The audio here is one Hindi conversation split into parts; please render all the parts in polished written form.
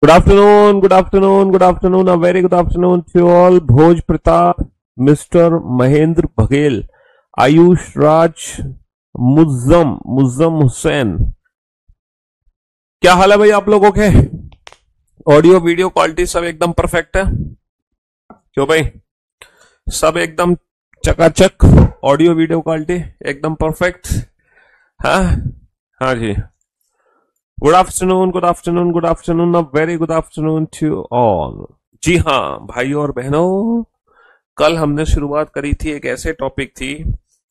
Good afternoon, good afternoon, good afternoon, a very good afternoon to all. Bhoj Pratap, Mr. Mahendra Baghel, Ayush Raj, Muzzam Hussain. क्या हाल है भाई आप लोगों के? ऑडियो वीडियो क्वालिटी सब एकदम परफेक्ट है? क्यों भाई, सब एकदम चकाचक? ऑडियो वीडियो क्वालिटी एकदम परफेक्ट? हाँ हाँ जी। Good afternoon, good afternoon, good afternoon, a very good afternoon to all. जी हाँ भाई और बहनों, कल हमने शुरुआत करी थी, एक ऐसे टॉपिक थी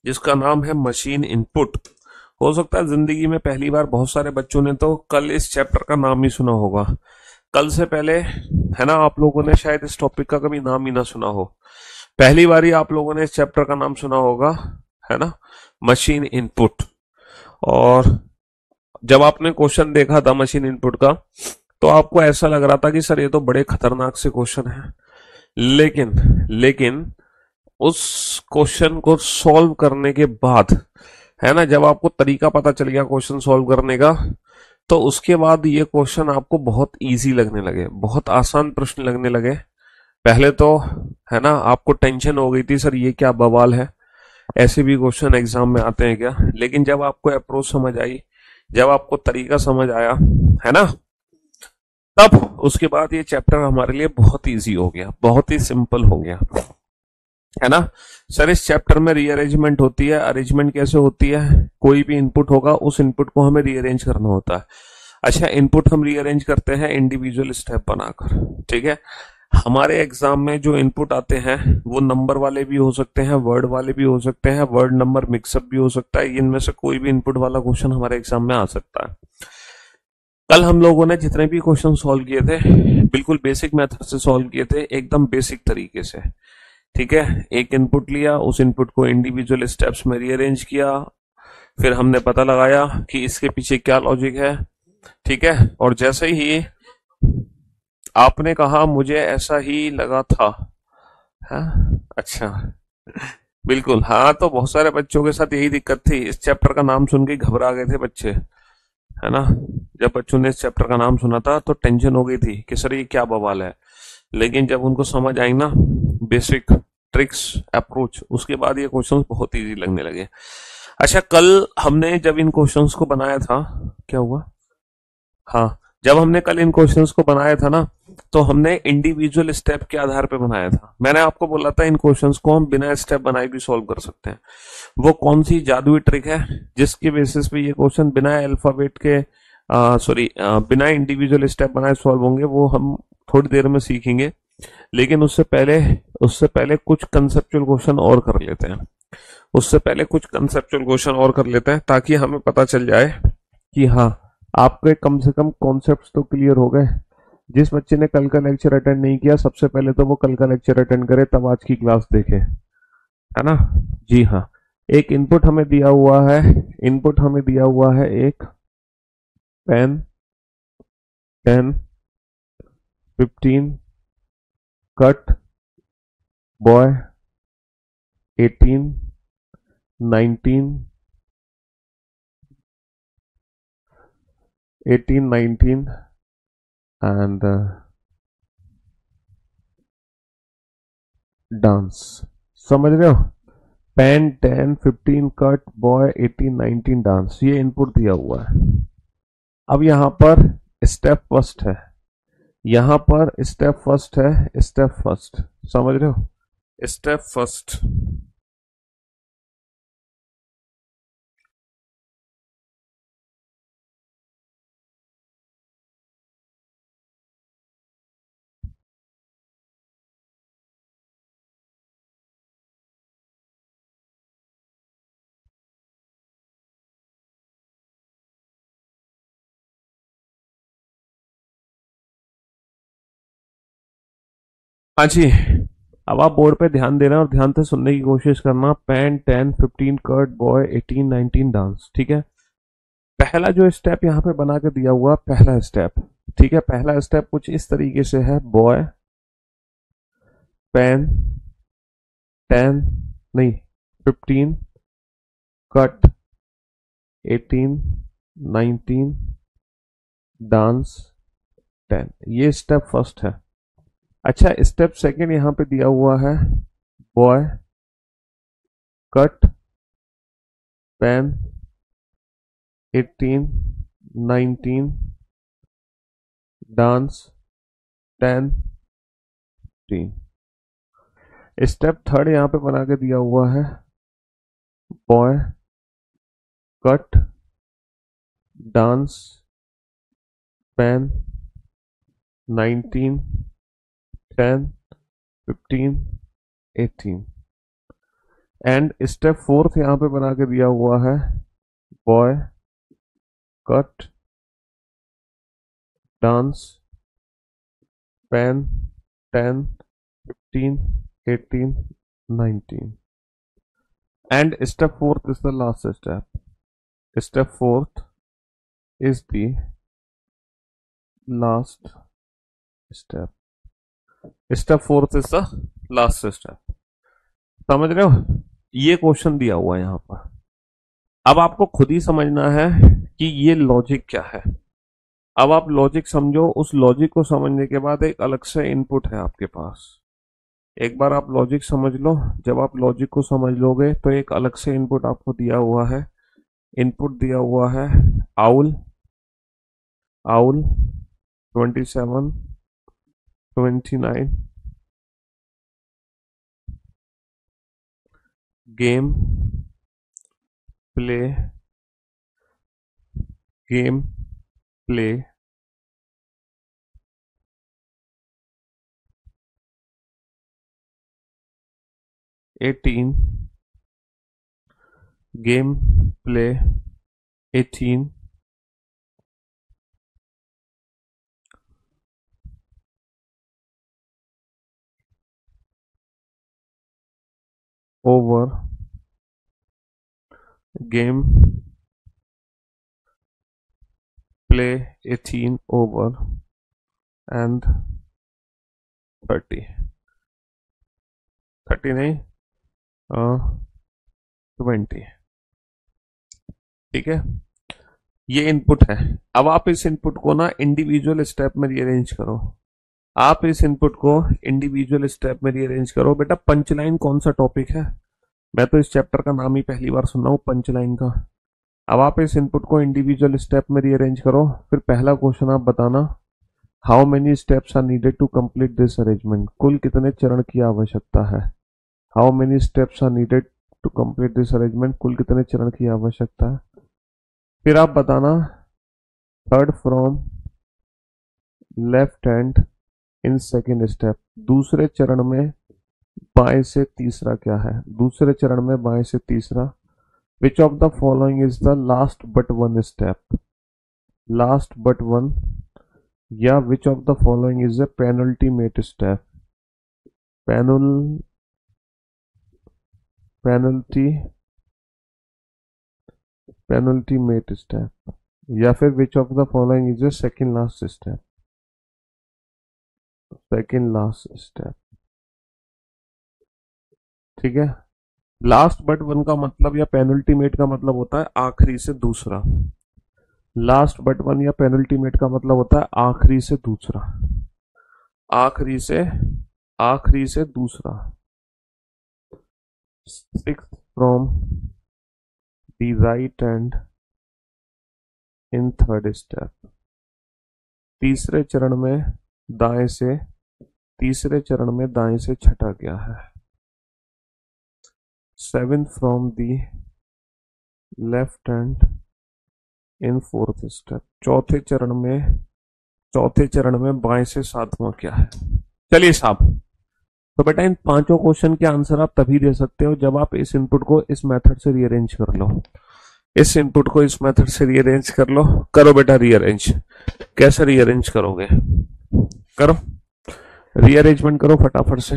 जिसका नाम है मशीन इनपुट। हो सकता है जिंदगी में पहली बार बहुत सारे बच्चों ने तो कल इस चैप्टर का नाम ही सुना होगा। कल से पहले है ना, आप लोगों ने शायद इस टॉपिक का कभी नाम ही ना सुना हो। पहली बार ही आप लोगों ने इस चैप्टर का नाम सुना होगा, है ना, मशीन इनपुट। और जब आपने क्वेश्चन देखा था मशीन इनपुट का, तो आपको ऐसा लग रहा था कि सर ये तो बड़े खतरनाक से क्वेश्चन है। लेकिन लेकिन उस क्वेश्चन को सॉल्व करने के बाद, है ना, जब आपको तरीका पता चल गया क्वेश्चन सॉल्व करने का, तो उसके बाद ये क्वेश्चन आपको बहुत इजी लगने लगे, बहुत आसान प्रश्न लगने लगे। पहले तो, है ना, आपको टेंशन हो गई थी, सर ये क्या बवाल है, ऐसे भी क्वेश्चन एग्जाम में आते हैं क्या? लेकिन जब आपको अप्रोच समझ आई, जब आपको तरीका समझ आया, है ना, तब उसके बाद ये चैप्टर हमारे लिए बहुत इजी हो गया, बहुत ही सिंपल हो गया, है ना। सर इस चैप्टर में रीअरेंजमेंट होती है। अरेंजमेंट कैसे होती है? कोई भी इनपुट होगा, उस इनपुट को हमें रीअरेंज करना होता है। अच्छा, इनपुट हम रीअरेंज करते हैं इंडिविजुअल स्टेप बनाकर, ठीक है। हमारे एग्जाम में जो इनपुट आते हैं वो नंबर वाले भी हो सकते हैं, वर्ड वाले भी हो सकते हैं, वर्ड नंबर मिक्सअप भी हो सकता है। इनमें से कोई भी इनपुट वाला क्वेश्चन हमारे एग्जाम में आ सकता है। कल हम लोगों ने जितने भी क्वेश्चन सॉल्व किए थे, बिल्कुल बेसिक मेथड से सॉल्व किए थे, एकदम बेसिक तरीके से, ठीक है। एक इनपुट लिया, उस इनपुट को इंडिविजुअल स्टेप्स में रीअरेंज किया, फिर हमने पता लगाया कि इसके पीछे क्या लॉजिक है, ठीक है। और जैसे ही आपने कहा मुझे ऐसा ही लगा था, हाँ अच्छा, बिल्कुल हाँ, तो बहुत सारे बच्चों के साथ यही दिक्कत थी। इस चैप्टर का नाम सुन के घबरा गए थे बच्चे, है ना। जब बच्चों ने इस चैप्टर का नाम सुना था तो टेंशन हो गई थी कि सर ये क्या बवाल है। लेकिन जब उनको समझ आई ना बेसिक ट्रिक्स अप्रोच, उसके बाद ये क्वेश्चंस बहुत इजी लगने लगे। अच्छा, कल हमने जब इन क्वेश्चंस को बनाया था, क्या हुआ, हाँ, जब हमने कल इन क्वेश्चंस को बनाया था ना, तो हमने इंडिविजुअल स्टेप के आधार पर बनाया था। मैंने आपको बोला था इन क्वेश्चंस को हम बिना स्टेप बनाए भी सॉल्व कर सकते हैं। वो कौन सी जादुई ट्रिक है जिसके बेसिस पे ये क्वेश्चन बिना अल्फाबेट के, सॉरी, बिना इंडिविजुअल स्टेप बनाए सॉल्व होंगे, वो हम थोड़ी देर में सीखेंगे। लेकिन उससे पहले कुछ कंसेप्चुअल क्वेश्चन और कर लेते हैं। उससे पहले कुछ कंसेप्चुअल क्वेश्चन और कर लेते हैं ताकि हमें पता चल जाए कि हाँ, आपके कम से कम कॉन्सेप्ट्स तो क्लियर हो गए। जिस बच्चे ने कल का लेक्चर अटेंड नहीं किया, सबसे पहले तो वो कल का लेक्चर अटेंड करे, तब आज की क्लास देखे, है ना। जी हाँ, एक इनपुट हमें दिया हुआ है, इनपुट हमें दिया हुआ है एक pen, 10, 15, cut, boy, 18, 19, 18, 19 and dance. समझ रहे हो? पेन, 10, 15, कट, बॉय, 18, 19, डांस, ये इनपुट दिया हुआ है। अब यहां पर स्टेप फर्स्ट है, यहां पर स्टेप फर्स्ट है, स्टेप फर्स्ट, समझ रहे हो? Step first. हाँ जी, अब आप बोर्ड पे ध्यान देना और ध्यान से सुनने की कोशिश करना। पेन, 10, 15, कट, बॉय, 18, 19, डांस, ठीक है। पहला जो स्टेप यहाँ पे बना के दिया हुआ, पहला स्टेप, ठीक है, पहला स्टेप कुछ इस तरीके से है। बॉय, पेन, 10, नहीं, 15, कट, 18, 19, डांस, 10। ये स्टेप फर्स्ट है। अच्छा, स्टेप सेकंड यहां पे दिया हुआ है, boy cut pen 18 19 dance 10 15। Step third यहां पे बना के दिया हुआ है, boy cut dance pen 19 10 15 18। And step fourth यहां पे बना के दिया हुआ है, boy cut dance pen 10 15 18 19। And step fourth is the last step. Step fourth is the last step. Step fourth is the last step. समझ रहे हो? ये क्वेश्चन दिया हुआ है यहां पर। अब आपको खुद ही समझना है कि ये लॉजिक क्या है। अब आप लॉजिक समझो, उस लॉजिक को समझने के बाद एक अलग से इनपुट है आपके पास। एक बार आप लॉजिक समझ लो, जब आप लॉजिक को समझ लोगे तो एक अलग से इनपुट आपको दिया हुआ है। इनपुट दिया हुआ है owl, owl 27 29 game play game play 18 game play 18 over game play 18 over and 30 30 नहीं 20। ठीक है, ये इनपुट है। अब आप इस इनपुट को ना इंडिविजुअल स्टेप में रीअरेंज करो। आप इस इनपुट को इंडिविजुअल स्टेप में रीअरेंज करो। बेटा पंचलाइन कौन सा टॉपिक है? मैं तो इस चैप्टर का नाम ही पहली बार सुन रहा हूँ, पंचलाइन का। अब आप इस इनपुट को इंडिविजुअल स्टेप में रीअरेंज करो। फिर पहला क्वेश्चन आप बताना, how many steps are needed to complete this arrangement. कुल कितने चरण की आवश्यकता है? How many steps are needed to complete this arrangement, कुल कितने चरण की आवश्यकता है। फिर आप बताना, third from left hand in second step, दूसरे चरण में बाएं से तीसरा क्या है? दूसरे चरण में बाएं से तीसरा, which of the following is the last but one step, last but one, या which of the following is a penultimate step, पेनल पेनल्टी पेनल्टीमेट स्टेप, या फिर which of the following is a second last step, second last step. ठीक है, लास्ट बट वन का मतलब या पेनल्टीमेट का मतलब होता है आखिरी से दूसरा। लास्ट बट वन या पेनल्टीमेट का मतलब होता है आखिरी से दूसरा, आखिरी से दूसरा। Six from the right hand in third step, तीसरे चरण में दाएं से, तीसरे चरण में दाएं से छठा क्या है? Seven from the left hand in fourth step, चौथे चरण में बाएं से सातवां क्या है? चलिए साहब, तो बेटा इन पांचों क्वेश्चन के आंसर आप तभी दे सकते हो जब आप इस इनपुट को इस मेथड से रीअरेंज कर लो। इस इनपुट को इस मेथड से रीअरेंज कर लो। करो बेटा रीअरेंज। कैसे रीअरेंज करोगे? करो रीअरेंजमेंट करो फटाफट से।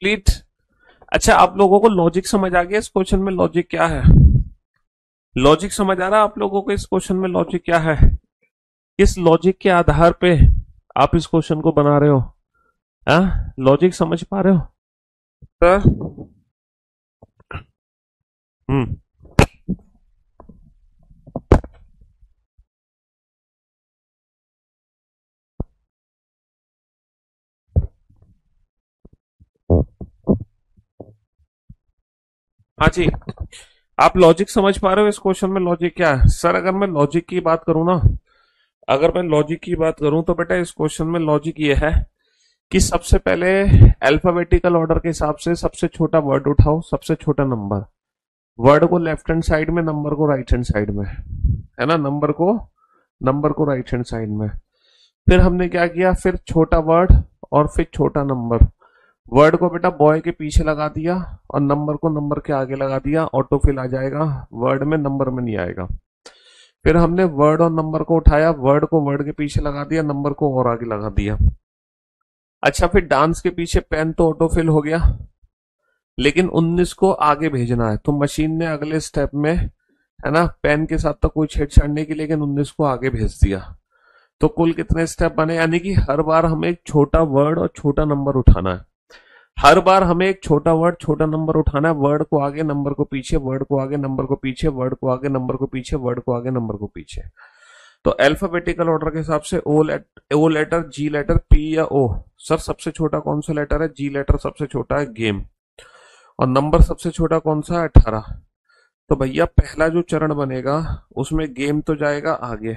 कंप्लीट। अच्छा, आप लोगों को लॉजिक समझ आ गया इस क्वेश्चन में? लॉजिक क्या है? लॉजिक समझ आ रहा है आप लोगों को इस क्वेश्चन में? लॉजिक क्या है? किस लॉजिक के आधार पे आप इस क्वेश्चन को बना रहे हो? लॉजिक समझ पा रहे हो सर? हम्म। हाँ जी, आप लॉजिक समझ पा रहे हो इस क्वेश्चन में? लॉजिक क्या है सर? अगर मैं लॉजिक की बात करूं ना, अगर मैं लॉजिक की बात करूं तो बेटा इस क्वेश्चन में लॉजिक ये है कि सबसे पहले अल्फाबेटिकल ऑर्डर के हिसाब से सबसे छोटा वर्ड उठाओ, सबसे छोटा नंबर। वर्ड को लेफ्ट हैंड साइड में, नंबर को राइट हैंड साइड में, है ना? नंबर को राइट हैंड साइड में। फिर हमने क्या किया? फिर छोटा वर्ड और फिर छोटा नंबर। वर्ड को बेटा बॉय के पीछे लगा दिया और नंबर को नंबर के आगे लगा दिया, ऑटोफिल आ जाएगा, वर्ड में नंबर में नहीं आएगा। फिर हमने वर्ड और नंबर को उठाया, वर्ड को वर्ड के पीछे लगा दिया, नंबर को और आगे लगा दिया। अच्छा, फिर डांस के पीछे पेन तो ऑटोफिल हो गया, लेकिन 19 को आगे भेजना है तो मशीन ने अगले स्टेप में, है ना, पेन के साथ तो कोई छेड़छाड़ नहीं की, लेकिन 19 को आगे भेज दिया। तो कुल कितने स्टेप बने? यानी कि हर बार हमें एक छोटा वर्ड और छोटा नंबर उठाना है। हर बार हमें एक छोटा वर्ड छोटा नंबर उठाना है। वर्ड को आगे, नंबर को पीछे, वर्ड को आगे, नंबर को पीछे, वर्ड को आगे, नंबर को पीछे, वर्ड को आगे, नंबर को पीछे। तो अल्फाबेटिकल ऑर्डर के हिसाब से ओ लेटर, जी लेटर, पी या ओ। सर सबसे छोटा कौन सा लेटर है? जी लेटर सबसे छोटा है, गेम। और नंबर सबसे छोटा कौन सा है? 18। तो भैया पहला जो चरण बनेगा उसमें गेम तो जाएगा आगे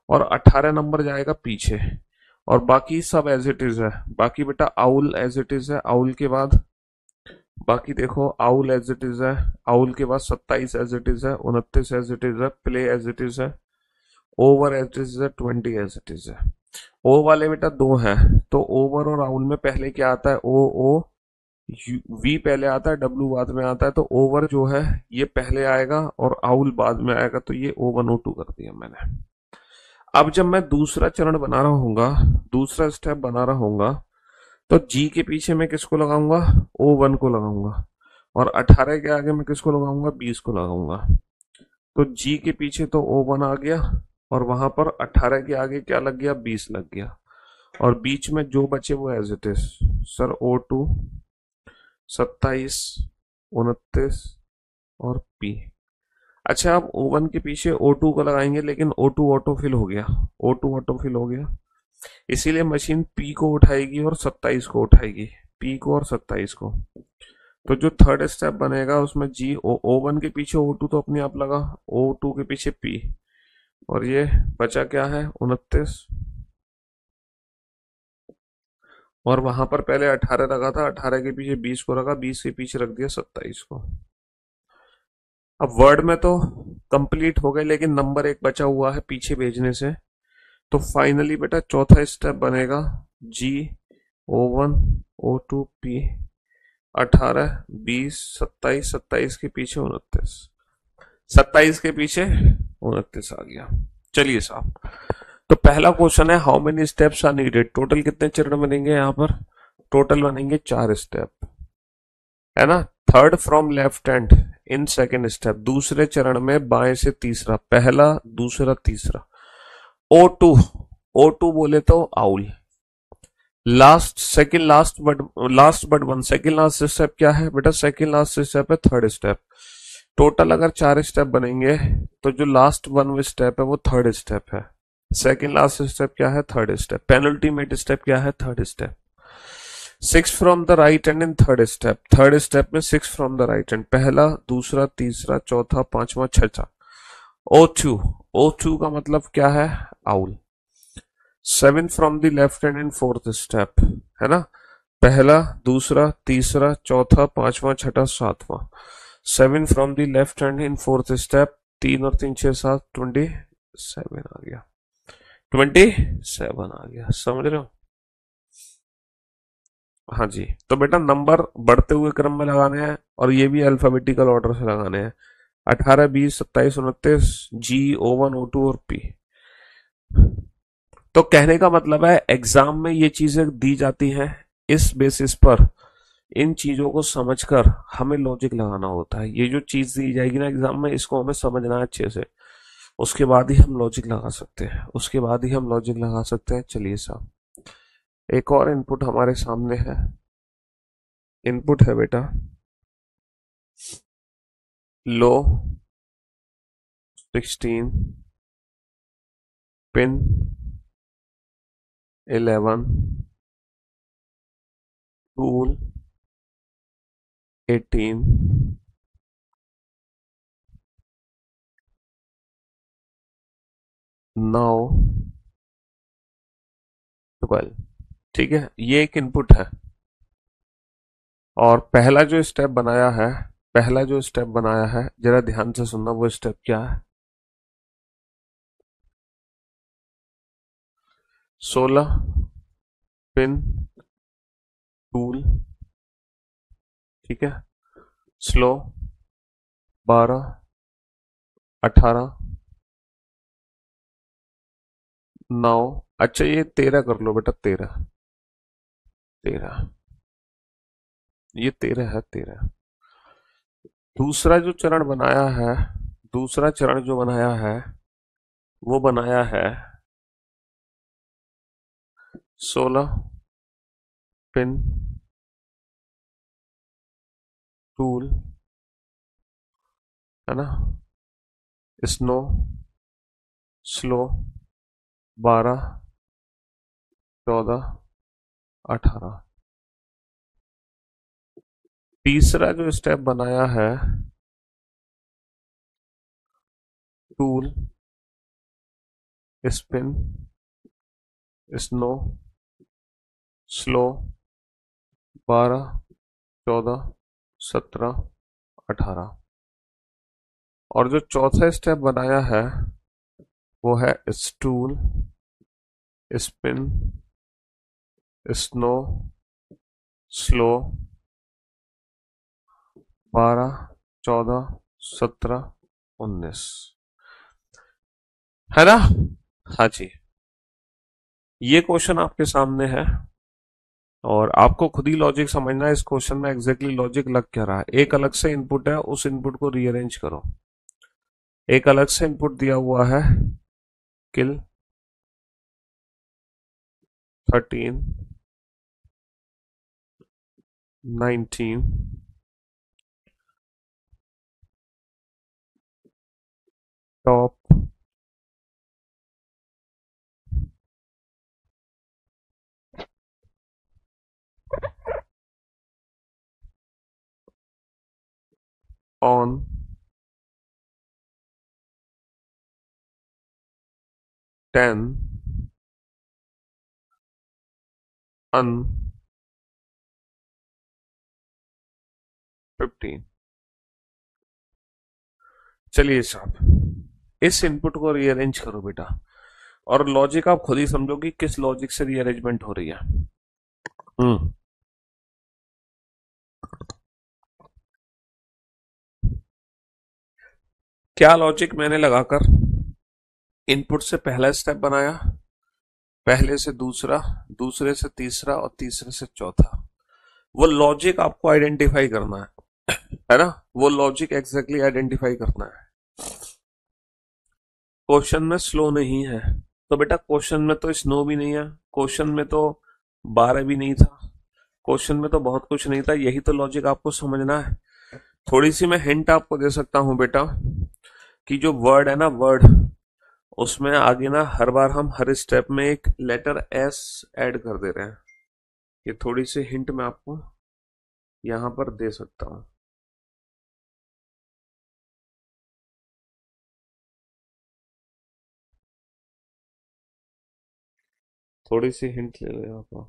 और 18 नंबर जाएगा पीछे, और बाकी सब एज इट इज है। बाकी बेटा आउल एज इट इज है, आउल के बाद बाकी देखो आउल एज इट इज है, आउल के बाद 27 एज इट इज है, 29 एज इट इज है, प्ले एज इट इज है, ओवर एज इट इज है, 20 एज इट इज है। ओ वाले बेटा दो हैं, तो ओवर और आउल में पहले क्या आता है? ओ ओ, वी पहले आता है, डब्ल्यू बाद में आता है। तो ओवर जो है ये पहले आएगा और आउल बाद में आएगा, तो ये O1 O2 कर दिया मैंने। अब जब मैं दूसरा चरण बना रहा हूँगा, दूसरा स्टेप बना रहा हूँगा, तो जी के पीछे मैं किसको लगाऊंगा? O1 को लगाऊंगा, और 18 के आगे मैं किसको लगाऊंगा? 20 को लगाऊंगा। तो जी के पीछे तो O1 आ गया, और वहां पर 18 के आगे क्या लग गया? 20 लग गया, और बीच में जो बचे वो as it is. Sir O2, 27, 29 और P। अच्छा, आप O1 के पीछे O2 को लगाएंगे, लेकिन O2 ऑटोफिल हो गया, O2 ऑटोफिल हो गया, इसीलिए मशीन P को उठाएगी और 27 को उठाएगी, P को और 27 को। तो जो थर्ड स्टेप बनेगा उसमें जी O1 के पीछे O2 तो अपने आप लगा, O2 के पीछे P, और ये बचा क्या है? 29, और वहां पर पहले 18 रखा था, 18 के पीछे 20 को रखा, 20 के पीछे रख दिया 27 को। अब वर्ड में तो कंप्लीट हो गए, लेकिन नंबर एक बचा हुआ है पीछे भेजने से। तो फाइनली बेटा चौथा स्टेप बनेगा जी O1 O2 P, 18, 20, 27, 27 के पीछे 29, 27 के पीछे 29 आ गया। चलिए साहब, तो पहला क्वेश्चन है how many steps are needed. Total कितने चरण बनेंगे यहाँ पर? टोटल बनेंगे 4 स्टेप, है ना? Third from left hand in second step, दूसरे चरण में बाएं से तीसरा, पहला, दूसरा, तीसरा। O2, O2 बोले तो owl. Last, second last but one, second last step क्या है बेटा? सेकेंड लास्ट स्टेप है थर्ड स्टेप। टोटल अगर 4 स्टेप बनेंगे तो जो लास्ट वन स्टेप है वो थर्ड स्टेप है। सेकेंड लास्ट स्टेप क्या है? Third step. पेनल्टीमेट स्टेप क्या है? Third step. 6 from the right hand in third step, third step में 6 फ्रॉम द राइट हैंड, पहला, दूसरा, तीसरा, चौथा, पांचवा, छठा। O2, O2 का मतलब क्या है? Owl. 7 from the left hand in fourth step, है ना? पहला, दूसरा, तीसरा, चौथा, पांचवा, छठा, सातवां। 7 from the left hand in fourth step, 3 और 3 6 7, 27 आ गया, 27 आ गया। समझ रहे हो? हाँ जी। तो बेटा नंबर बढ़ते हुए क्रम में लगाने हैं, और ये भी अल्फाबेटिकल ऑर्डर से लगाने हैं। 18, 20, 27, 29, जी, O1, O2 और P। तो कहने का मतलब है एग्जाम में ये चीजें दी जाती हैं इस बेसिस पर इन चीजों को समझकर हमें लॉजिक लगाना होता है। ये जो चीज दी जाएगी ना एग्जाम में, इसको हमें समझना है अच्छे से, उसके बाद ही हम लॉजिक लगा सकते हैं, उसके बाद ही हम लॉजिक लगा सकते हैं। चलिए साहब, एक और इनपुट हमारे सामने है। इनपुट है बेटा लो 16 पिन 11 टूल 18 9 12। ठीक है, ये एक इनपुट है। और पहला जो स्टेप बनाया है, पहला जो स्टेप बनाया है, जरा ध्यान से सुनना, वो स्टेप क्या है? 16 पिन टूल, ठीक है, स्लो 12 18 9। अच्छा ये 13 कर लो बेटा, 13 13, ये 13 है, 13। दूसरा जो चरण बनाया है, दूसरा चरण जो बनाया है, वो बनाया है 16 पिन टूल, है ना, स्नो स्लो 12 14 18। तीसरा जो स्टेप बनाया है, टूल स्पिन स्नो स्लो 12 14 17 18। और जो चौथा स्टेप बनाया है, वो है स्टूल स्पिन स्नो स्लो 12 14 17 19, है ना? हाँ जी, ये क्वेश्चन आपके सामने है और आपको खुद ही लॉजिक समझना है इस क्वेश्चन में एग्जैक्टली लॉजिक लग क्या रहा है। एक अलग से इनपुट है, उस इनपुट को रीअरेंज करो। एक अलग से इनपुट दिया हुआ है, किल 13 19 टॉप ऑन 10 अन 15। चलिए साहब, इस इनपुट को रीअरेंज करो बेटा, और लॉजिक आप खुद ही समझो कि किस लॉजिक से रीअरेंजमेंट हो रही है। हम्म क्या लॉजिक मैंने लगाकर इनपुट से पहला स्टेप बनाया, पहले से दूसरा, दूसरे से तीसरा और तीसरे से चौथा, वो लॉजिक आपको आइडेंटिफाई करना है ना? वो लॉजिक एग्जैक्टली आइडेंटिफाई करना है। क्वेश्चन में स्लो नहीं है तो बेटा क्वेश्चन में तो स्नो भी नहीं है, क्वेश्चन में तो 12 भी नहीं था, क्वेश्चन में तो बहुत कुछ नहीं था। यही तो लॉजिक आपको समझना है। थोड़ी सी मैं हिंट आपको दे सकता हूं बेटा, कि जो वर्ड है ना, वर्ड, उसमें आगे ना हर बार हम हर स्टेप में एक लेटर एस ऐड कर दे रहे हैं। ये थोड़ी सी हिंट मैं आपको यहां पर दे सकता हूं। थोड़ी सी हिंट ले लो आप।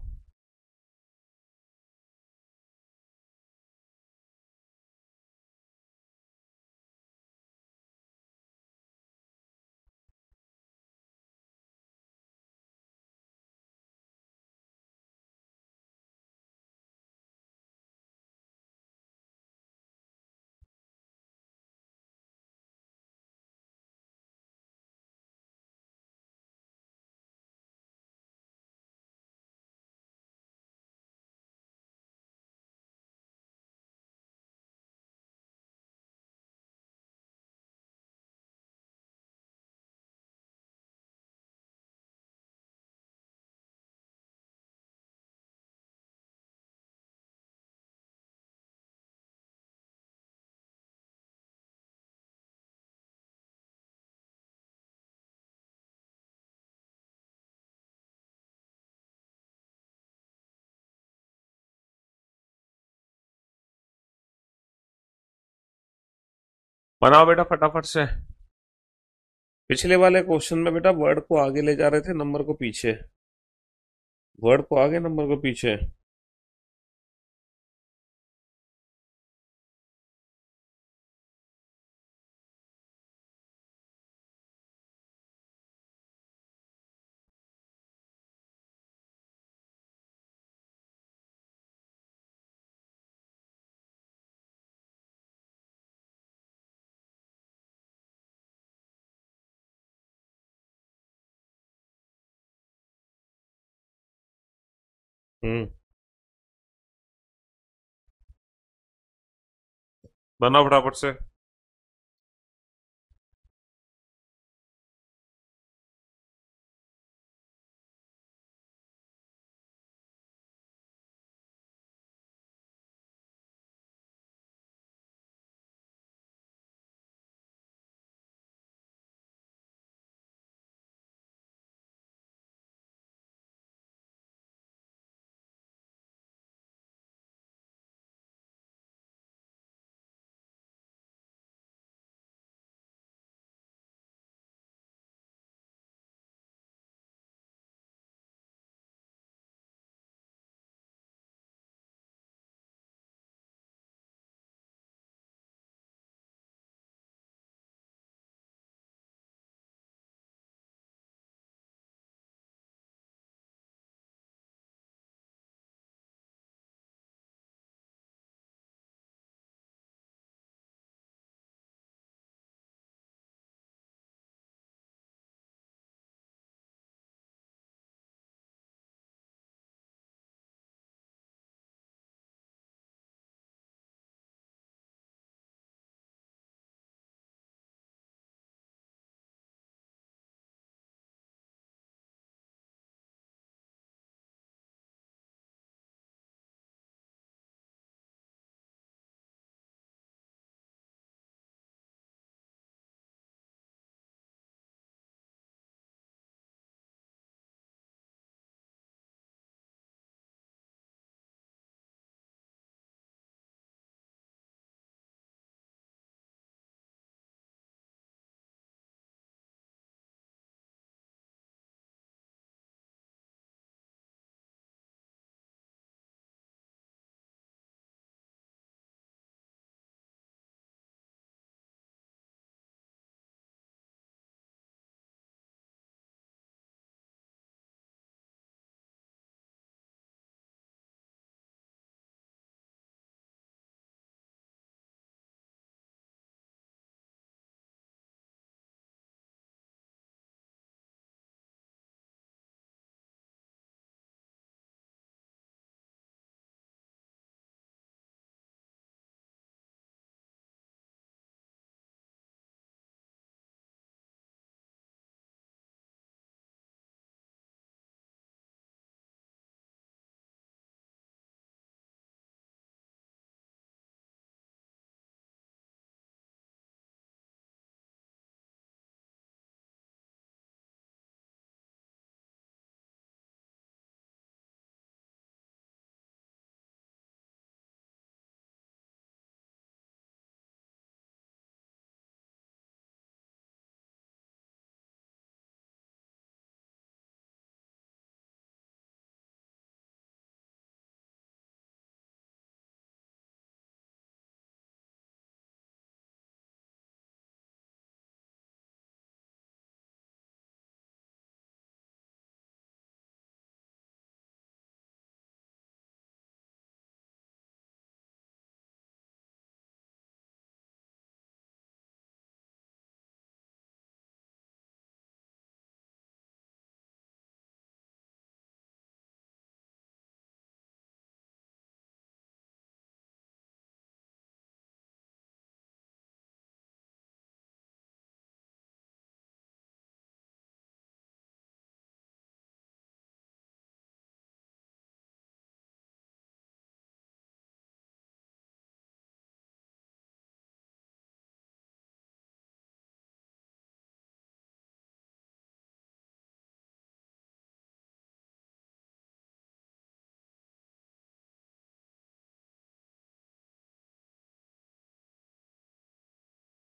बनाओ बेटा फटाफट से। पिछले वाले क्वेश्चन में बेटा वर्ड को आगे ले जा रहे थे, नंबर को पीछे। वर्ड को आगे, नंबर को पीछे। हम्म। बनाओ फटाफट से।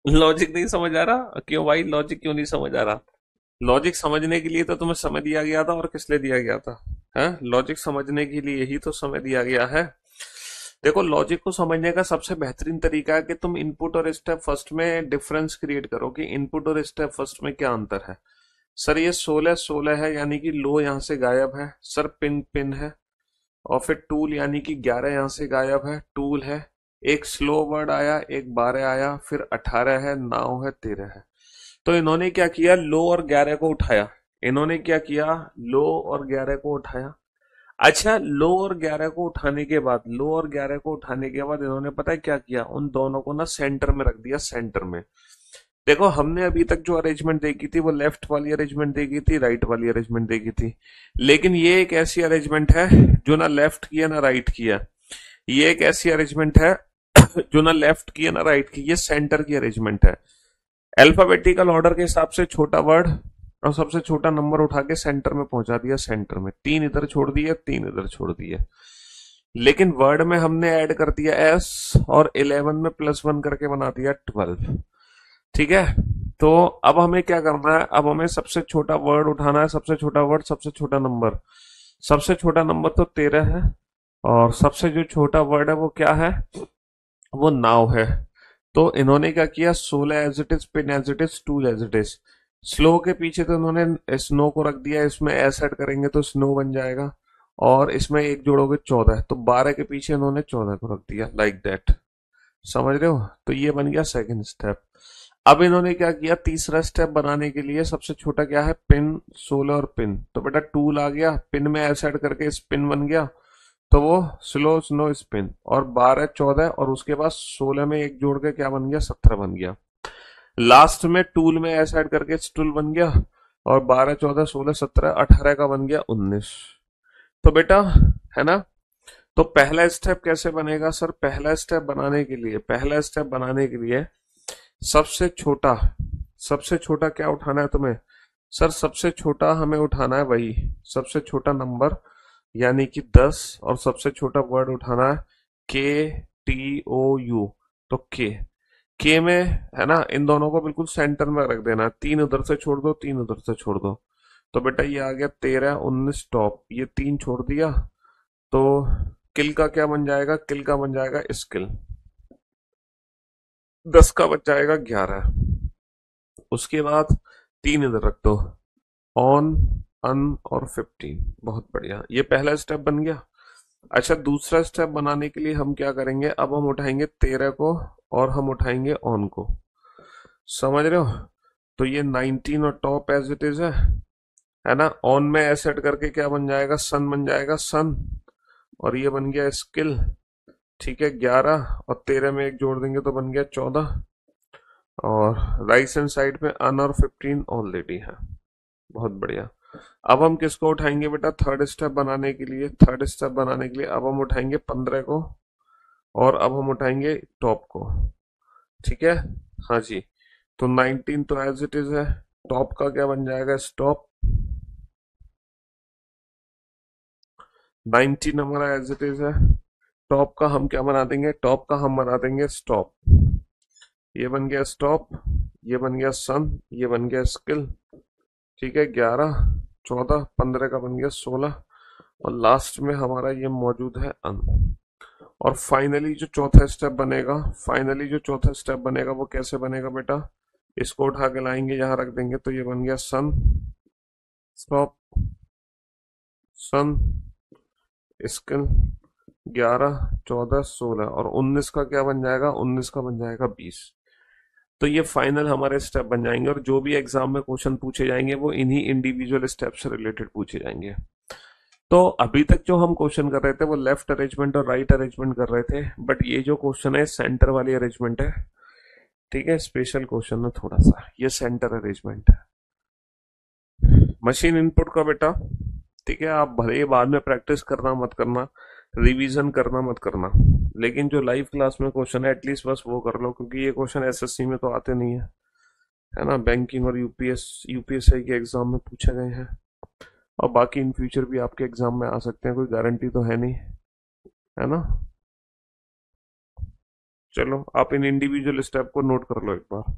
लॉजिक नहीं समझ आ रहा? क्यों भाई, लॉजिक क्यों नहीं समझ आ रहा? लॉजिक समझने के लिए तो तुम्हें समय दिया गया था, और किस लिए दिया गया था? है, लॉजिक समझने के लिए ही तो समय दिया गया है। देखो, लॉजिक को समझने का सबसे बेहतरीन तरीका है कि तुम इनपुट और स्टेप फर्स्ट में डिफरेंस क्रिएट करो कि इनपुट और स्टेप फर्स्ट में क्या अंतर है। सर ये 16 16 है, यानी कि लो यहां से गायब है। सर पिन पिन है। और फिर टूल, यानी कि 11 यहां से गायब है, टूल है। एक स्लो वर्ड आया, एक 12 आया, फिर 18 है, 9 है, 13 है। तो इन्होंने क्या किया, लो और 11 को उठाया। इन्होंने क्या किया, लो और 11 को उठाया। अच्छा, लो और 11 को उठाने के बाद, लो और 11 को उठाने के बाद इन्होंने पता है क्या किया, उन दोनों को ना सेंटर में रख दिया, सेंटर में। देखो, हमने अभी तक जो अरेंजमेंट देखी थी वो लेफ्ट वाली अरेंजमेंट देखी थी, राइट वाली अरेंजमेंट देखी थी। लेकिन ये एक ऐसी अरेंजमेंट है जो ना लेफ्ट की है ना राइट की है। ये एक ऐसी अरेंजमेंट है जो ना लेफ्ट की है ना राइट की, ये सेंटर की अरेंजमेंट है। अल्फाबेटिकल ऑर्डर के हिसाब से छोटा वर्ड और सबसे छोटा नंबर उठा के सेंटर में पहुंचा दिया, सेंटर में। तीन इधर छोड़ दिए, तीन इधर छोड़ दिए। लेकिन वर्ड में हमने ऐड कर दिया एस, और 11 में +1 करके बना दिया 12। ठीक है। तो अब हमें क्या करना है, अब हमें सबसे छोटा वर्ड उठाना है, सबसे छोटा वर्ड, सबसे छोटा नंबर। सबसे छोटा नंबर तो 13 है, और सबसे जो छोटा वर्ड है वो क्या है, वो नाव है। तो इन्होंने क्या किया, 16 as it is, pin as it is, tool as it is. Slow के पीछे तो इन्होंने स्नो को रख दिया, इसमें एस ऐड करेंगे तो स्नो बन जाएगा। और इसमें एक जोड़ोगे 14, तो 12 के पीछे इन्होंने 14 को रख दिया, लाइक दैट। समझ रहे हो? तो ये बन गया सेकंड स्टेप। अब इन्होंने क्या किया, तीसरा स्टेप बनाने के लिए सबसे छोटा क्या है, पिन, 16 और पिन। तो बेटा टूल आ गया, पिन में एस ऐड करके स्पिन बन गया, तो वो स्लो स्नो स्पिन। और 12 14, और उसके बाद 16 में एक जोड़ के क्या बन गया, 17 बन गया। लास्ट में टूल में ऐसा ऐड करके स्टूल बन गया। और 12 14 16 17 18 का बन गया 19। तो बेटा, है ना? तो पहला स्टेप कैसे बनेगा सर? पहला स्टेप बनाने के लिए सबसे छोटा, सबसे छोटा क्या उठाना है तुम्हें? सर सबसे छोटा हमें उठाना है वही, सबसे छोटा नंबर, यानी कि 10। और सबसे छोटा वर्ड उठाना है KTOU। तो के में, है ना, इन दोनों को बिल्कुल सेंटर में रख देना। तीन उधर से छोड़ दो, तीन उधर से छोड़ दो। तो बेटा ये आ गया 13 19 टॉप, ये तीन छोड़ दिया। तो किल का क्या बन जाएगा, किल का बन जाएगा स्किल। 10 का बच जाएगा 11। उसके बाद तीन इधर रख दो, ऑन, अन और 15। बहुत बढ़िया, ये पहला स्टेप बन गया। अच्छा, दूसरा स्टेप बनाने के लिए हम क्या करेंगे, अब हम उठाएंगे 13 को, और हम उठाएंगे ऑन को। समझ रहे हो? तो ये 19 और टॉप एज इट इज है ना। ऑन में एसेट करके क्या बन जाएगा, सन बन जाएगा, सन। और ये बन गया स्किल। ठीक है, 11 और 13 में एक जोड़ देंगे तो बन गया 14। और राइट हैंड साइड में अन और 15 ऑलरेडी है। बहुत बढ़िया। अब हम किसको उठाएंगे बेटा, थर्ड स्टेप बनाने के लिए? थर्ड स्टेप बनाने के लिए अब हम उठाएंगे 15 को, और अब हम उठाएंगे टॉप को। ठीक है, हाँ जी। तो 19 तो एज इट इज है, टॉप का क्या बन जाएगा, स्टॉप। 19 हमारा एज इट इज है, टॉप का हम क्या बना देंगे, टॉप का हम बना देंगे स्टॉप। ये बन गया स्टॉप, ये बन गया सन, ये बन गया स्किल। ठीक है, 11 14 15 का बन गया 16। और लास्ट में हमारा ये मौजूद है अन। और फाइनली जो चौथा स्टेप बनेगा, फाइनली जो चौथा स्टेप बनेगा वो कैसे बनेगा बेटा, इसको उठा के लाएंगे, यहां रख देंगे, तो ये बन गया सन, स्टॉप, सन, स्किल। 11 14 16, और 19 का क्या बन जाएगा, 19 का बन जाएगा 20। तो ये फाइनल हमारे स्टेप बन जाएंगे, और जो भी एग्जाम में क्वेश्चन पूछे जाएंगे वो इन्हीं इंडिविजुअल स्टेप से रिलेटेड पूछे जाएंगे। तो अभी तक जो हम क्वेश्चन कर रहे थे वो लेफ्ट अरेंजमेंट और राइट अरेंजमेंट कर रहे थे, बट ये जो क्वेश्चन है सेंटर वाली अरेंजमेंट है। ठीक है, स्पेशल क्वेश्चन है थोड़ा सा, ये सेंटर अरेंजमेंट है। मशीन इनपुट का बेटा, ठीक है, आप भले ही बाद में प्रैक्टिस करना मत करना, रिवीजन करना मत करना, लेकिन जो लाइव क्लास में क्वेश्चन है एटलीस्ट बस वो कर लो, क्योंकि ये क्वेश्चन एसएससी में तो आते नहीं है ना, बैंकिंग और यूपीएससी के एग्जाम में पूछे गए हैं। और बाकी इन फ्यूचर भी आपके एग्जाम में आ सकते हैं, कोई गारंटी तो है नहीं, है ना। चलो आप इन इंडिविजुअल स्टेप को नोट कर लो एक बार।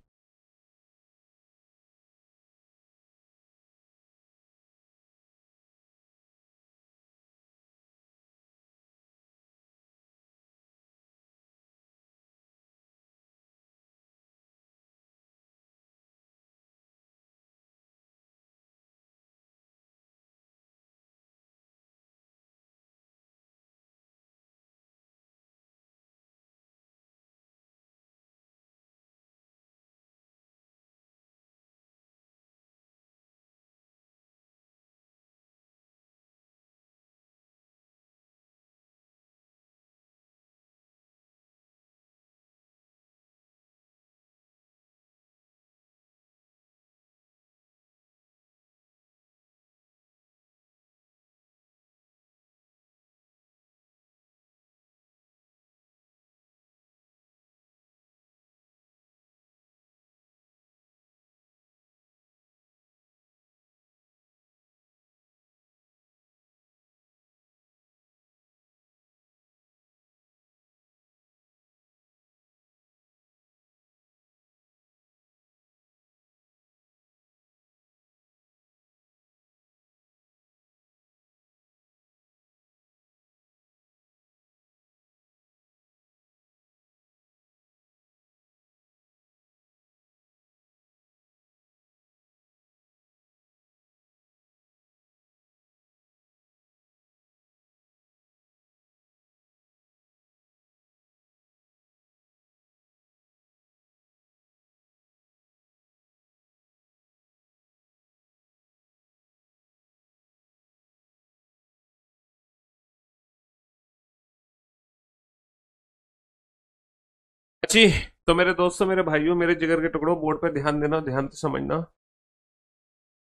जी, तो मेरे दोस्तों, मेरे भाइयों, मेरे जिगर के टुकड़ों, बोर्ड पे ध्यान देना, ध्यान से समझना।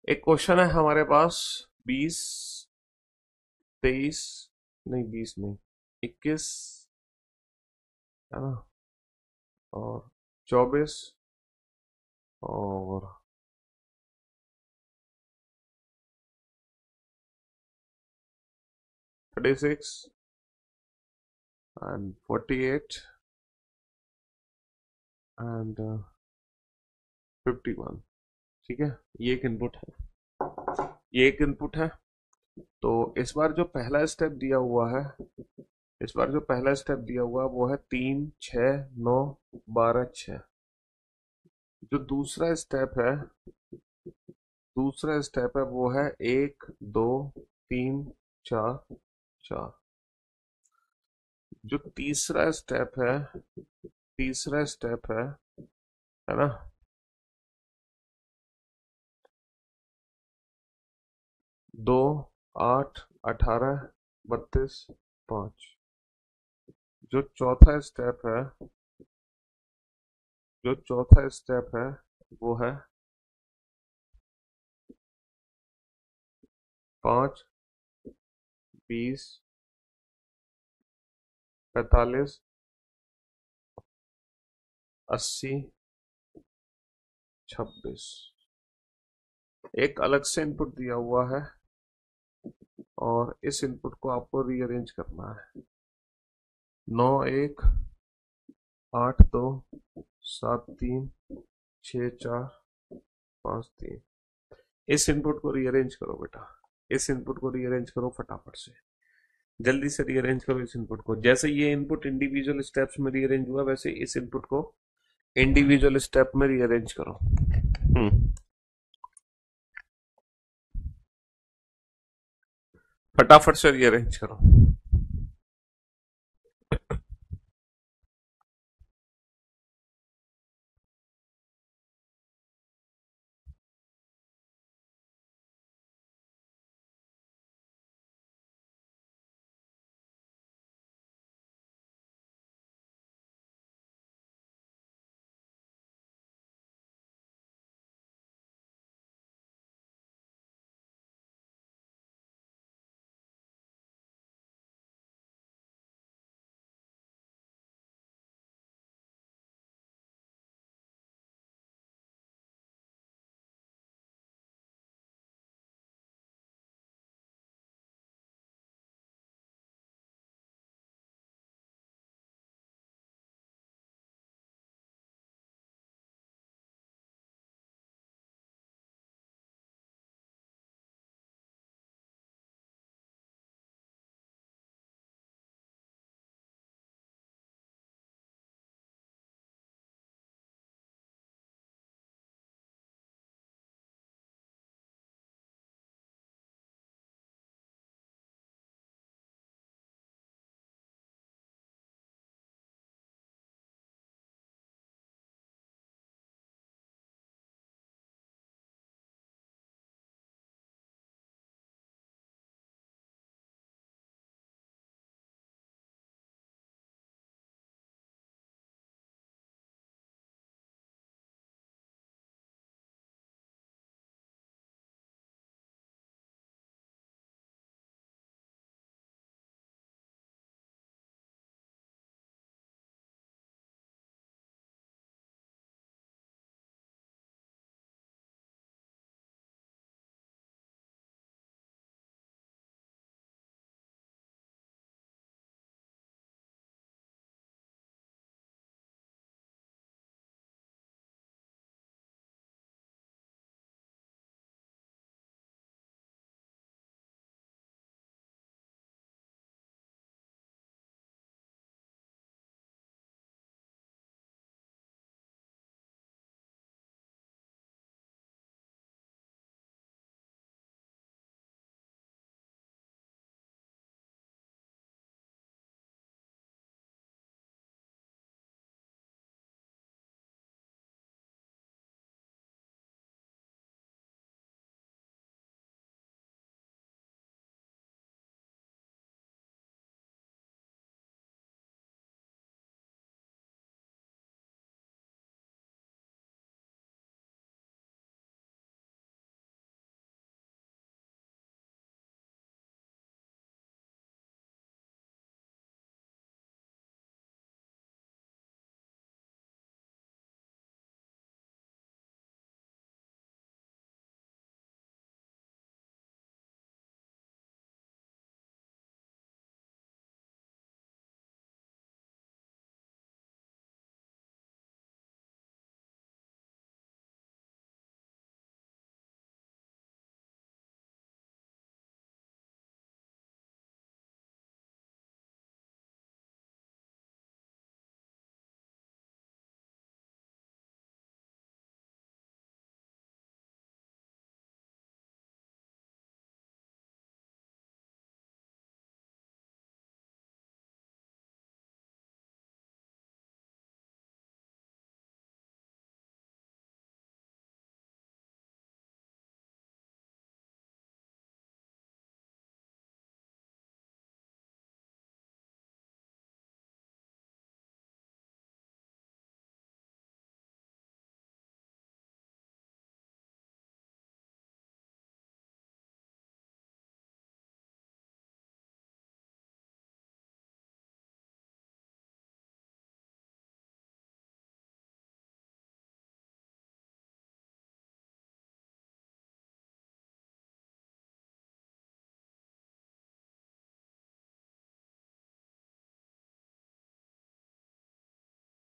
एक क्वेश्चन है हमारे पास। 20, 23, नहीं 20 नहीं, 21, है ना, और 24, और 36 एंड 48 एंड 51। ठीक है, ये एक इनपुट है, ये एक इनपुट है। तो इस बार जो पहला स्टेप दिया हुआ है, इस बार जो पहला स्टेप दिया हुआ है वो है 3, 6, 9, 12, 6। जो दूसरा स्टेप है, दूसरा स्टेप है वो है 1, 2, 3, 4, 4। जो तीसरा स्टेप है, तीसरा स्टेप है ना, 2, 8, 18, 32, 5। जो चौथा स्टेप है, जो चौथा स्टेप है वो है 5, 20, 45, 80, 26। एक अलग से इनपुट दिया हुआ है और इस इनपुट को आपको रीअरेंज करना है। 9, 1, 8, 2, 7, 3, 6, 4, 5, 3। इस इनपुट को रीअरेंज करो बेटा, इस इनपुट को रीअरेंज करो फटाफट से, जल्दी से रीअरेंज करो इस इनपुट को। जैसे ये इनपुट इंडिविजुअल स्टेप्स में रीअरेंज हुआ, वैसे इस इनपुट को इंडिविजुअल स्टेप में रीअरेंज करो। फटाफट से रीअरेंज करो।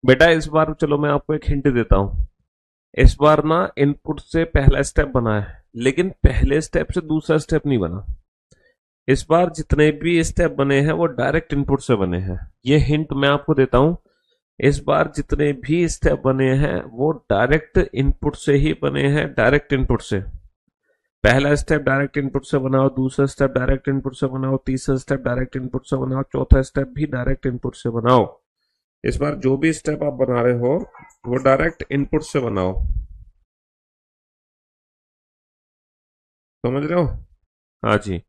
बेटा इस बार चलो मैं आपको एक हिंट देता हूं। इस बार ना इनपुट से पहला स्टेप बना है, लेकिन पहले स्टेप से दूसरा स्टेप नहीं बना। इस बार जितने भी स्टेप बने हैं वो डायरेक्ट इनपुट से बने हैं। ये हिंट मैं आपको देता हूं। इस बार जितने भी स्टेप बने हैं वो डायरेक्ट इनपुट से ही बने हैं, डायरेक्ट इनपुट से। पहला स्टेप डायरेक्ट इनपुट से बनाओ, दूसरा स्टेप डायरेक्ट इनपुट से बनाओ, तीसरा स्टेप डायरेक्ट इनपुट से बनाओ, चौथा स्टेप भी डायरेक्ट इनपुट से बनाओ। इस बार जो भी स्टेप आप बना रहे हो वो डायरेक्ट इनपुट से बनाओ। समझ रहे हो? हाँ जी।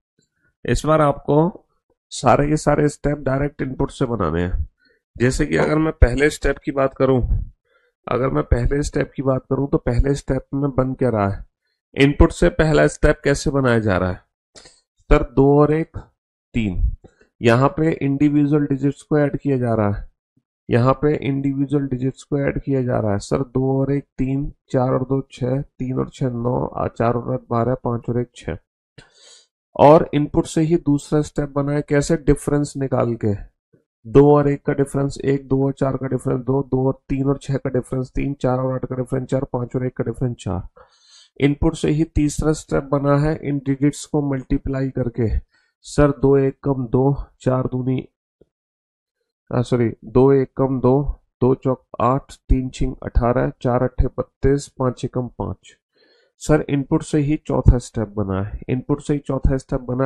इस बार आपको सारे के सारे स्टेप डायरेक्ट इनपुट से बनाने हैं। जैसे कि अगर मैं पहले स्टेप की बात करूं, तो पहले स्टेप में बन क्या रहा है? इनपुट से पहला स्टेप कैसे बनाया जा रहा है? सर 2 और 1 3। यहाँ पे इंडिविजुअल डिजिट्स को ऐड किया जा रहा है। सर 2 और 1 3, 4 और 2 6, 3 और 6 9, 4 और 8 12, 5 और 1 6। और इनपुट से ही दूसरा स्टेप बना है, कैसे? डिफरेंस निकाल के। 2 और 1 का डिफरेंस 1, 2 और 4 का डिफरेंस 2, 2 और 3 और 6 का डिफरेंस 3, 4 और 8 का डिफरेंस 4, 5 और 1 का डिफरेंस 4। इनपुट से ही तीसरा स्टेप बना है इन डिजिट्स को मल्टीप्लाई करके। सर 2 1 कम 2, 4 दूनी सॉरी 2 1 कम 2, 2 चौक 8, 3 6 18, 4 8 32, 5 6 कम 5। सर इनपुट से ही चौथा स्टेप बना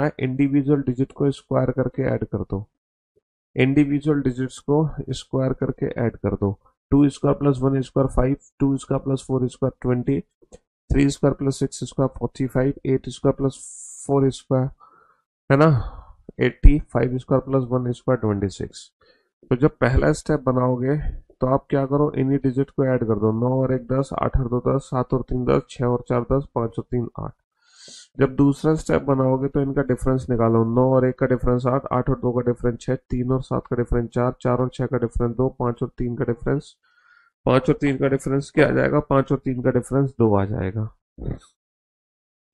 है। इंडिविजुअल डिजिट को स्क्वायर करके ऐड कर दो। 2 square plus 1 square 5, 2 square plus 4 square 20, 3 square plus 6 square 45, 8 square plus 4 square, है ना, 80, 5 स्क्वायर प्लस 1 स्क्वायर 26। तो जब पहला स्टेप बनाओगे तो आप क्या करो, इन्हीं डिजिट को ऐड कर दो। 9 और 1 10, 8 और 2 10, 7 और 3 10, 6 और 4 10, 5 और 3 8। जब दूसरा स्टेप बनाओगे तो इनका डिफरेंस निकालो। 9 और 1 का डिफरेंस 8, 8 और 2 का डिफरेंस 6, 3 और 7 का डिफरेंस 4, 4 और 6 का डिफरेंस 2, 5 और 3 का डिफरेंस क्या आ जाएगा? 5 और 3 का डिफरेंस 2 आ जाएगा।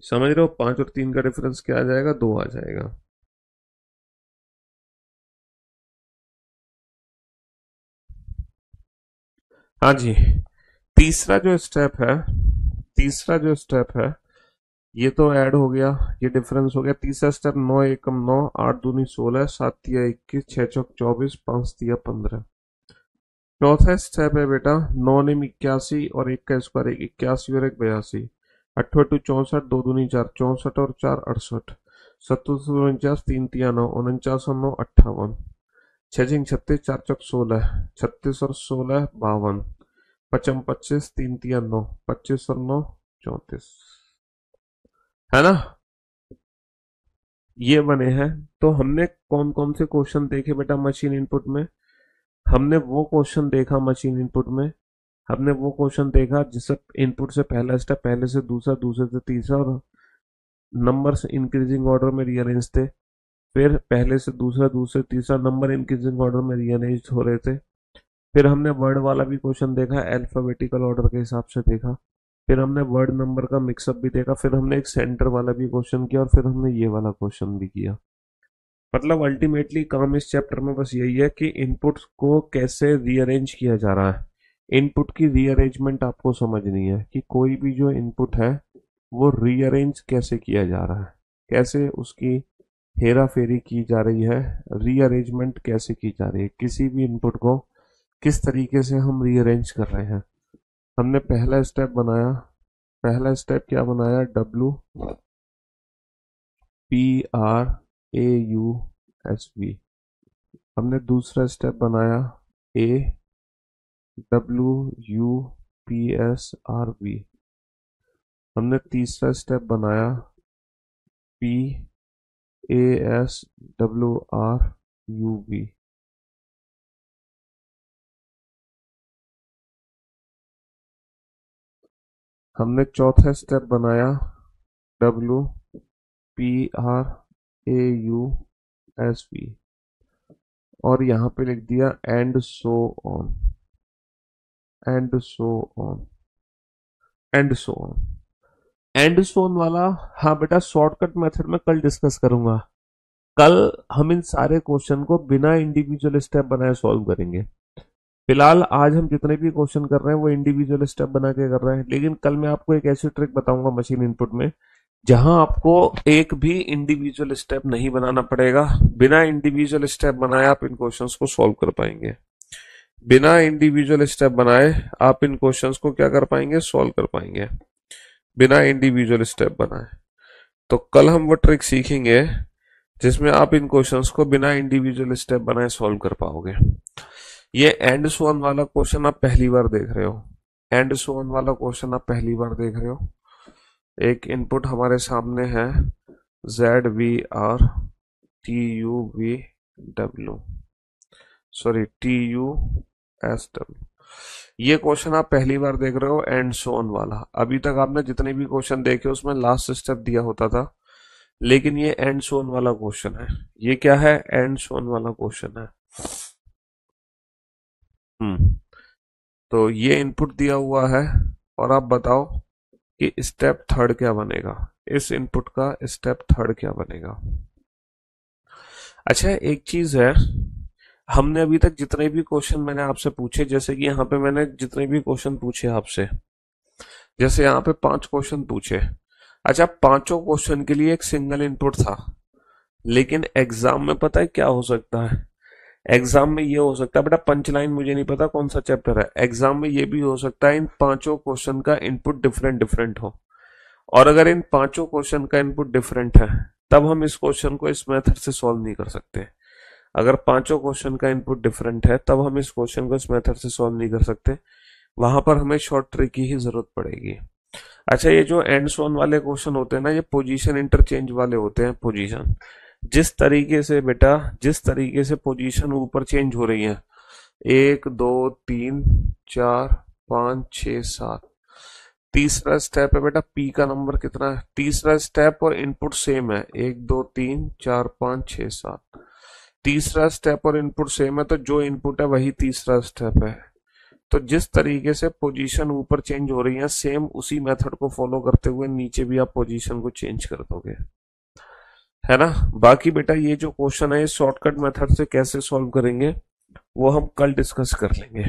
समझ रहे हो? 5 और 3 का डिफरेंस क्या आ जाएगा? 2 आ जाएगा। हाँ जी। तीसरा जो स्टेप है ये तो ऐड हो गया, ये डिफरेंस हो गया। तीसरा स्टेप 9 1 कम 9, 8 दूनी 16, 7 तिया 21, 6 चौक 24, 5 तिया 15। चौथा स्टेप है बेटा 9 9 81 और 1 का स्क्वायर 81 और 1 82, 8 8 64, 2 दूनी 4 64 और 4 68, 7 49, 3 तिया 9 49 और 9 58, 6 6 36, 4 चौक 16, 36 और 16 52, 55 25, 3 तिया 9 25 और 9 34, है ना? ये बने हैं। तो हमने कौन कौन से क्वेश्चन देखे बेटा मशीन इनपुट में? हमने वो क्वेश्चन देखा मशीन इनपुट में, हमने वो क्वेश्चन देखा जिससे इनपुट से पहला स्टेप पहले से दूसरा, दूसरे से तीसरा, और नंबर्स इंक्रीजिंग ऑर्डर में रीअरेंज थे। फिर पहले से दूसरा, दूसरे तीसरा नंबर इंक्रीजिंग ऑर्डर में रीअरेंज हो रहे थे। फिर हमने वर्ड वाला भी क्वेश्चन देखा, अल्फाबेटिकल ऑर्डर के हिसाब से देखा। फिर हमने वर्ड नंबर का मिक्सअप भी देखा। फिर हमने एक सेंटर वाला भी क्वेश्चन किया, और फिर हमने ये वाला क्वेश्चन भी किया। मतलब अल्टीमेटली काम इस चैप्टर में बस यही है कि इनपुट को कैसे रीअरेंज किया जा रहा है। इनपुट की रीअरेंजमेंट आपको समझनी है कि कोई भी जो इनपुट है वो रीअरेंज कैसे किया जा रहा है, कैसे उसकी हेरा फेरी की जा रही है, रीअरेंजमेंट कैसे की जा रही है, किसी भी इनपुट को किस तरीके से हम रीअरेंज कर रहे हैं। हमने पहला स्टेप बनाया, पहला स्टेप क्या बनाया? WPRAUSV। हमने दूसरा स्टेप बनाया AWUPSRV। हमने तीसरा स्टेप बनाया PASWRUV। हमने चौथा स्टेप बनाया WPRAUSV, और यहाँ पे लिख दिया and so on, and so on, and so on. And so on वाला हाँ बेटा शॉर्टकट मेथड में कल डिस्कस करूंगा। कल हम इन सारे क्वेश्चन को बिना इंडिविजुअल स्टेप बनाए सॉल्व करेंगे। फिलहाल आज हम जितने भी क्वेश्चन कर रहे हैं वो इंडिविजुअल स्टेप बना के कर रहे हैं, लेकिन कल मैं आपको एक ऐसी ट्रिक बताऊंगा मशीन इनपुट में जहां आपको एक भी इंडिविजुअल स्टेप नहीं बनाना पड़ेगा। बिना इंडिविजुअल स्टेप बनाए आप इन क्वेश्चंस को सॉल्व कर पाएंगे। बिना इंडिविजुअल स्टेप बनाए आप इन क्वेश्चंस को क्या कर पाएंगे, सॉल्व कर पाएंगे, बिना इंडिविजुअल स्टेप बनाए। तो कल हम वो ट्रिक सीखेंगे जिसमें आप इन क्वेश्चंस को बिना इंडिविजुअल स्टेप बनाए सॉल्व कर पाओगे। ये एंड सो ऑन वाला क्वेश्चन आप पहली बार देख रहे हो, एंड सो ऑन वाला क्वेश्चन आप पहली बार देख रहे हो। एक इनपुट हमारे सामने है ZVR TUSW, ये क्वेश्चन आप पहली बार देख रहे हो एंड सो ऑन वाला। अभी तक आपने जितने भी क्वेश्चन देखे उसमें लास्ट स्टेप दिया होता था, लेकिन ये एंड सो ऑन वाला क्वेश्चन है। ये क्या है, एंड सो ऑन वाला क्वेश्चन है। तो ये इनपुट दिया हुआ है और आप बताओ कि स्टेप थर्ड क्या बनेगा, इस इनपुट का स्टेप थर्ड क्या बनेगा। अच्छा, एक चीज है, हमने अभी तक जितने भी क्वेश्चन मैंने आपसे पूछे, जैसे कि यहाँ पे मैंने जितने भी क्वेश्चन पूछे आपसे, जैसे यहाँ पे 5 क्वेश्चन पूछे। अच्छा, पांचों क्वेश्चन के लिए एक सिंगल इनपुट था, लेकिन एग्जाम में पता है क्या हो सकता है, एग्जाम में ये हो सकता है, बेटा पंच लाइन मुझे नहीं पता कौन सा चैप्टर है, एग्जाम में ये भी हो सकता है इन पांचों क्वेश्चन का इनपुट डिफरेंट डिफरेंट हो। और अगर इन पांचों क्वेश्चन का इनपुट डिफरेंट है तब हम इस क्वेश्चन को इस मेथड से सॉल्व नहीं कर सकते। अगर पांचों क्वेश्चन का इनपुट डिफरेंट है तब हम इस क्वेश्चन को इस मेथड से सॉल्व नहीं कर सकते, वहां पर हमें शॉर्ट ट्रिक की ही जरूरत पड़ेगी। अच्छा, ये जो एंड सॉन वाले क्वेश्चन होते हैं ना, ये पोजीशन इंटरचेंज वाले होते हैं। पोजीशन जिस तरीके से बेटा, जिस तरीके से पोजीशन ऊपर चेंज हो रही है, 1 2 3 4 5 6 7, तीसरा स्टेप है बेटा पी का नंबर कितना है, तीसरा स्टेप और इनपुट सेम है, 1 2 3 4 5 6 7, तीसरा स्टेप और इनपुट सेम है, तो जो इनपुट है वही तीसरा स्टेप है। तो जिस तरीके से पोजीशन ऊपर चेंज हो रही है, सेम उसी मेथड को फॉलो करते हुए नीचे भी आप पोजीशन को चेंज कर दोगे, है ना। बाकी बेटा ये जो क्वेश्चन है शॉर्टकट मेथड से कैसे सॉल्व करेंगे वो हम कल डिस्कस कर लेंगे।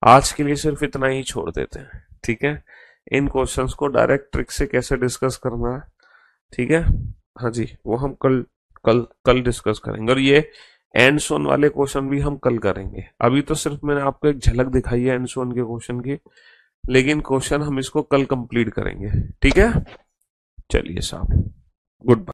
आज के लिए सिर्फ इतना ही छोड़ देते हैं, ठीक है। इन क्वेश्चंस को डायरेक्ट ट्रिक से कैसे डिस्कस करना है, ठीक है, हाँ जी, वो हम कल कल कल डिस्कस करेंगे। और ये एंड सोन वाले क्वेश्चन भी हम कल करेंगे। अभी तो सिर्फ मैंने आपको एक झलक दिखाई है एंड सोन के क्वेश्चन की, लेकिन क्वेश्चन हम इसको कल कंप्लीट करेंगे, ठीक है। चलिए साहब, गुड बाय।